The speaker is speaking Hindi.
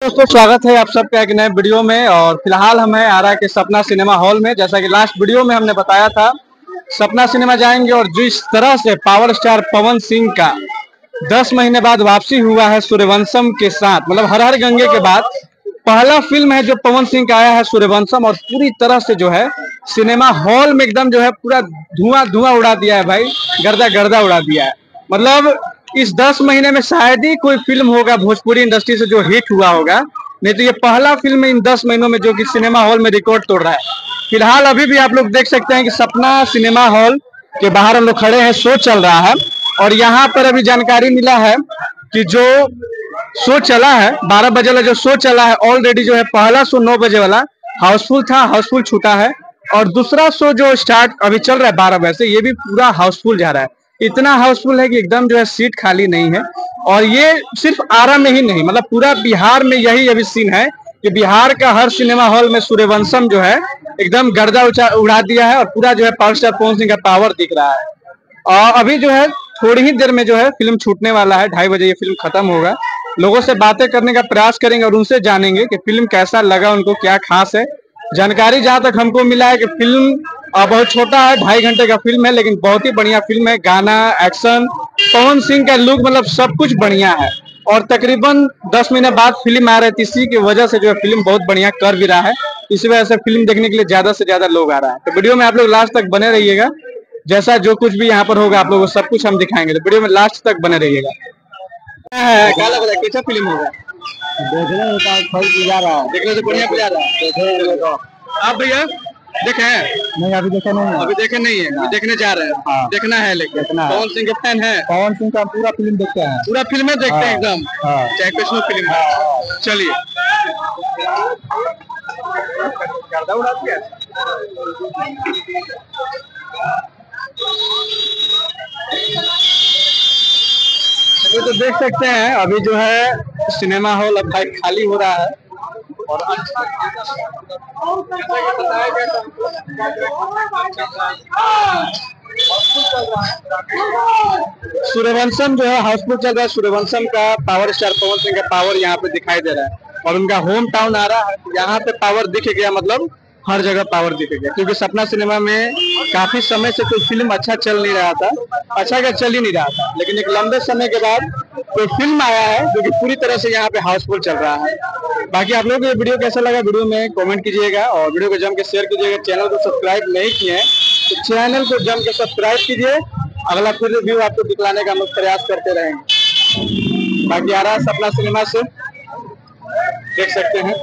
दोस्तों स्वागत है आप सबका एक नए वीडियो में। और फिलहाल हम हैं आरा के सपना सिनेमा हॉल में। जैसा कि लास्ट वीडियो में हमने बताया था, सपना सिनेमा जाएंगे और जिस तरह से पावर स्टार पवन सिंह का 10 महीने बाद वापसी हुआ है सूर्यवंशम के साथ, मतलब हर हर गंगे के बाद पहला फिल्म है जो पवन सिंह का आया है सूर्यवंशम, और पूरी तरह से जो है सिनेमा हॉल में एकदम जो है पूरा धुआं धुआं उड़ा दिया है भाई, गर्दा गर्दा उड़ा दिया है। मतलब इस 10 महीने में शायद ही कोई फिल्म होगा भोजपुरी इंडस्ट्री से जो हिट हुआ होगा, नहीं तो ये पहला फिल्म है इन 10 महीनों में जो कि सिनेमा हॉल में रिकॉर्ड तोड़ रहा है। फिलहाल अभी भी आप लोग देख सकते हैं कि सपना सिनेमा हॉल के बाहर हम लोग खड़े हैं, शो चल रहा है। और यहाँ पर अभी जानकारी मिला है कि जो शो चला है 12 बजे वाला जो शो चला है, ऑलरेडी जो है पहला शो 9 बजे वाला हाउसफुल था, हाउसफुल छूटा है। और दूसरा शो जो स्टार्ट अभी चल रहा है 12 बजे से, ये भी पूरा हाउसफुल जा रहा है। इतना हाउसफुल है कि एकदम जो है सीट खाली नहीं है। और ये सिर्फ आरा में ही नहीं, मतलब पूरा बिहार में यही अभी सीन है कि बिहार का हर सिनेमा हॉल में सूर्यवंशम जो है एकदम गर्दा उड़ा दिया है। और पूरा जो है पावर स्टार पवन सिंह का पावर दिख रहा है। और अभी जो है थोड़ी ही देर में जो है फिल्म छूटने वाला है, 2:30 बजे ये फिल्म खत्म होगा। लोगों से बातें करने का प्रयास करेंगे और उनसे जानेंगे कि फिल्म कैसा लगा, उनको क्या खास है। जानकारी जहां तक हमको मिला है कि फिल्म बहुत छोटा है, 2.5 घंटे का फिल्म है, लेकिन बहुत ही बढ़िया फिल्म है। गाना, एक्शन, पवन सिंह का लुक, मतलब सब कुछ बढ़िया है। और तकरीबन 10 महीने बाद फिल्म आ रही थी, इसी की वजह से जो है फिल्म बहुत बढ़िया कर भी रहा है। इसी वजह से फिल्म देखने के लिए ज्यादा से ज्यादा लोग आ रहा है। तो वीडियो में आप लोग लास्ट तक बने रहिएगा, जैसा जो कुछ भी यहाँ पर होगा आप लोगों को सब कुछ हम दिखाएंगे। तो वीडियो में लास्ट तक बने रहिएगा। क्या लग रहा है, कैसा फिल्म होगा? देखने से बढ़िया जा रहा है। आप भैया देखे हैं? नहीं, अभी देखे नहीं है। अभी देखे नहीं है, अभी देखने जा रहे हैं। हाँ। देखना है, लेकिन देखना है। पवन सिंह के फैन है? पवन सिंह का पूरा फिल्म देखते हैं, पूरा फिल्म देखते हैं एकदम, चाहे किसी फिल्म है। चलिए गर्दा उड़ा दिया। तो देख सकते हैं अभी जो है सिनेमा हॉल अब भाई खाली हो रहा है। और सूर्यवंशम जो है हाउसफुल चल रहा है। सूर्यवंशम का पावर स्टार पवन सिंह का पावर यहाँ पे दिखाई दे रहा है। और उनका होम टाउन आ रहा है, यहाँ पे पावर दिख गया, मतलब हर जगह पावर दिख गया। क्योंकि सपना सिनेमा में काफी समय से कोई फिल्म अच्छा चल नहीं रहा था, अच्छा क्या चल ही नहीं रहा था, लेकिन एक लंबे समय के बाद कोई फिल्म आया है जो कि पूरी तरह से यहाँ पे हाउसफुल चल रहा है। बाकी आप लोगों को ये वीडियो कैसा लगा, वीडियो में कमेंट कीजिएगा और वीडियो को जम के शेयर कीजिएगा। चैनल को सब्सक्राइब नहीं किए हैं तो चैनल को जम के सब्सक्राइब कीजिए। अगला फिर रिव्यू आपको दिखलाने का हम प्रयास करते रहेंगे। बाकी आ रहा है सपना सिनेमा से, देख सकते हैं।